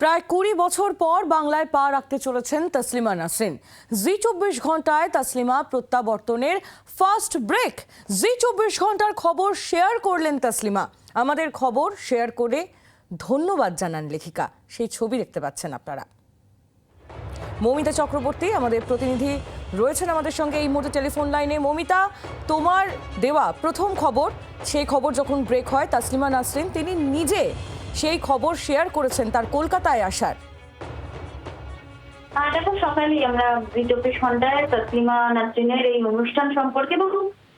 প্রায় ২০ বছর পর বাংলায় পা রাখতে চলেছেন তসলিমা নাসরিন। জি ২৪ ঘন্টায় তসলিমা প্রত্যাবর্তনের ফার্স্ট ব্রেক। জি ২৪ ঘন্টার খবর শেয়ার করলেন তসলিমা। আমাদের খবর শেয়ার করে ধন্যবাদ জানান লেখিকা। সেই ছবি দেখতে পাচ্ছেন আপনারা। মৌমিতা চক্রবর্তী আমাদের প্রতিনিধি রয়েছেন আমাদের সঙ্গে এই মুহূর্তে টেলিফোন লাইনে। মৌমিতা, তোমার দেওয়া প্রথম খবর, সেই খবর যখন ব্রেক হয় তসলিমা নাসরিন তিনি নিজে সেই খবর শেয়ার করেছেন তার কলকাতায় আসার। দেখো, সকালেই আমরা জি ২৪ ঘন্টায় তসলিমা নাসরিনের এই অনুষ্ঠান সম্পর্কে এবং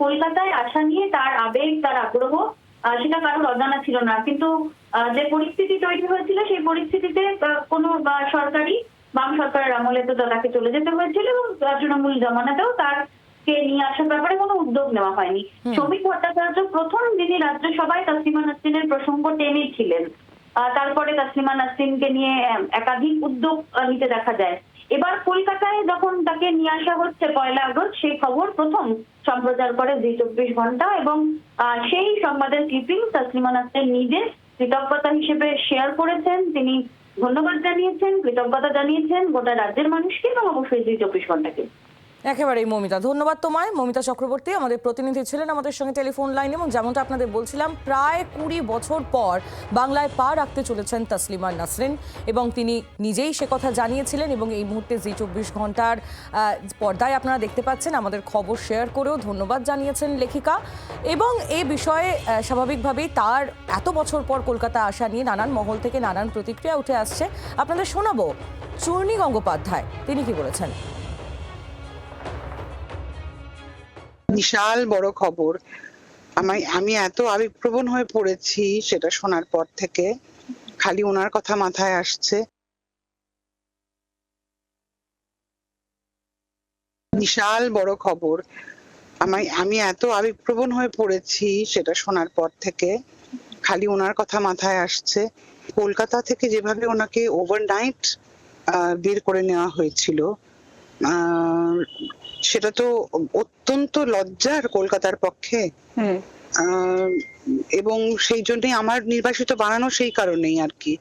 কলকাতায় আসা নিয়ে তার আবেগ, তার আগ্রহ, সেটা কারোর অজানা ছিল না। কিন্তু যে পরিস্থিতি তৈরি হয়েছিল সেই পরিস্থিতিতে কোনো সরকারি বাম সরকারের আমলে তো তাকে চলে যেতে হয়েছিল এবং তৃণমূল জমানাতেও তারকে নিয়ে আসার ব্যাপারে কোনো উদ্যোগ নেওয়া হয়নি। শ্রমিক ভট্টাচার্য প্রথম দিনই রাজ্যসভায় তসলিমা নাসরিনের প্রসঙ্গ টেনেছিলেন। তারপরে তসলিমা নাসরিনকে নিয়ে একাধিক উদ্যোগ নিতে দেখা যায়। এবার কলকাতায় যখন তাকে নিয়ে আসা হচ্ছে ১ আগস্ট, সেই খবর প্রথম সম্প্রচার করে জি ২৪ ঘন্টা এবং সেই সংবাদের ক্লিপিং তসলিমা নাসরিন নিজে কৃতজ্ঞতা হিসেবে শেয়ার করেছেন। তিনি ধন্যবাদ জানিয়েছেন, কৃতজ্ঞতা জানিয়েছেন গোটা রাজ্যের মানুষকে এবং অবশ্যই জি ২৪ ঘন্টাকে। একেবারেই মৌমিতা, ধন্যবাদ তোমায়। মৌমিতা চক্রবর্তী আমাদের প্রতিনিধি ছিলেন আমাদের সঙ্গে টেলিফোন লাইনে। এবং যেমনটা আপনাদের বলছিলাম, প্রায় ২০ বছর পর বাংলায় পা রাখতে চলেছেন তসলিমা নাসরিন এবং তিনি নিজেই সে কথা জানিয়েছিলেন। এবং এই মুহূর্তে জি ২৪ ঘন্টার পর্দায় আপনারা দেখতে পাচ্ছেন আমাদের খবর শেয়ার করেও ধন্যবাদ জানিয়েছেন লেখিকা। এবং এই বিষয়ে স্বাভাবিকভাবেই তার এত বছর পর কলকাতা আসা নিয়ে নানান মহল থেকে নানান প্রতিক্রিয়া উঠে আসছে। আপনাদের শোনাবো চূর্ণী গঙ্গোপাধ্যায়, তিনি কি বলেছেন। বিশাল বড় খবর। আমি এত আবেগপ্রবণ হয়ে পড়েছি সেটা শোনার পর থেকে, খালি ওনার কথা মাথায় আসছে। বিশাল বড় খবর। আমি এত আবেগপ্রবণ হয়ে পড়েছি সেটা শোনার পর থেকে, খালি ওনার কথা মাথায় আসছে। কলকাতা থেকে যেভাবে ওনাকে ওভারনাইট বের করে নেওয়া হয়েছিল, সেটা তো অত্যন্ত লজ্জার কলকাতার পক্ষে। এবং সেই জন্যই আমার নির্বাসিত বানানো সেই কারণেই আর কি,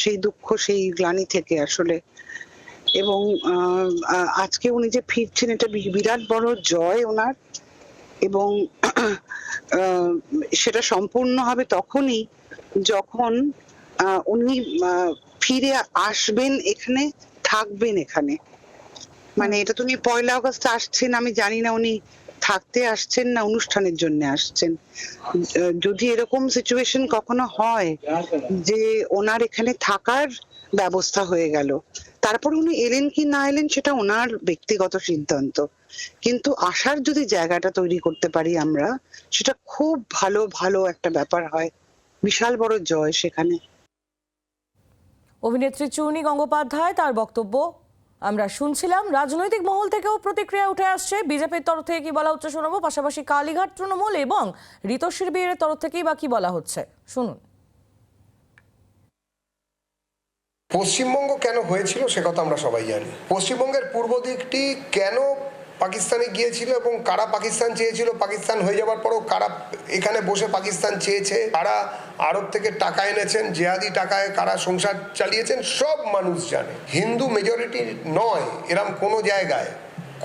সেই দুঃখ, সেই গ্লানি থেকে আসলে। এবং আজকে উনি যে ফিরছেন, এটা বিরাট বড় জয় ওনার। এবং সেটা সম্পূর্ণ হবে তখনই যখন উনি ফিরে আসবেন, এখানে থাকবেন। এখানে মানে এটা তো উনি ১ আগস্ট আসছেন, আমি জানি না উনি থাকতে আসছেন না অনুষ্ঠানের জন্য আসছেন। যদি এরকম সিচুয়েশন কখনো হয় যে ওনার এখানে থাকার ব্যবস্থা হয়ে গেল, তারপর উনি এলেন কি না এলেন সেটা ওনার ব্যক্তিগত সিদ্ধান্ত, কিন্তু আসার যদি জায়গাটা তৈরি করতে পারি আমরা, সেটা খুব ভালো ভালো একটা ব্যাপার হয়। বিশাল বড় জয় সেখানে। অভিনেত্রী চূর্ণী গঙ্গোপাধ্যায়, তার বক্তব্য আমরা শুনছিলাম। রাজনৈতিক মহল থেকেও প্রতিক্রিয়া উঠে আসছে। বিজেপির তরফ থেকে কি বলা হচ্ছে শোনাবো, পাশাপাশি কালীঘাট তৃণমূল এবং ঋতশ্রী বিয়ের তরফ থেকেই বা কি বলা হচ্ছে শুনুন। পশ্চিমবঙ্গ কেন হয়েছিল সে কথা আমরা সবাই জানি। পশ্চিমবঙ্গের পূর্ব দিকটি কেন পাকিস্তানে গিয়েছিল এবং কারা পাকিস্তান চেয়েছিল, পাকিস্তান হয়ে যাওয়ার পরও কারা এখানে বসে পাকিস্তান চেয়েছে, কারা আরব থেকে টাকা এনেছেন, জেহাদি টাকায় কারা সংসার চালিয়েছেন, সব মানুষ জানে। হিন্দু মেজরিটি নয় এরম কোনো জায়গায়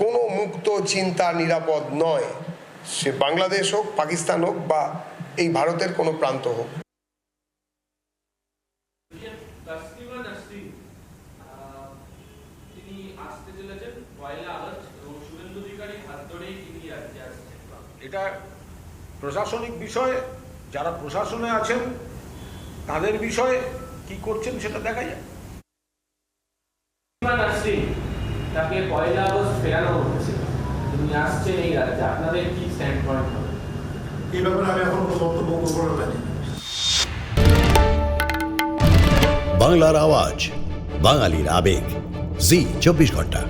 কোনো মুক্ত চিন্তা নিরাপদ নয়, সে বাংলাদেশ হোক, পাকিস্তান হোক বা এই ভারতের কোনো প্রান্ত হোক। এটা প্রশাসনিক বিষয়, যারা প্রশাসনে আছেন তাদের বিষয়ে কি করছেন সেটা দেখা যায়। তাকে ১ আগস্ট ফেরানো হচ্ছে, তিনি আসছেন এই রাজ্যে, আপনাদের কি স্ট্যান্ড পয়েন্ট হবে এই ব্যাপারে? আমি এখন কোনো বক্তব্য করতে পারি। বাংলার আওয়াজ, বাঙালির আবেগ, জি ২৪ ঘন্টা।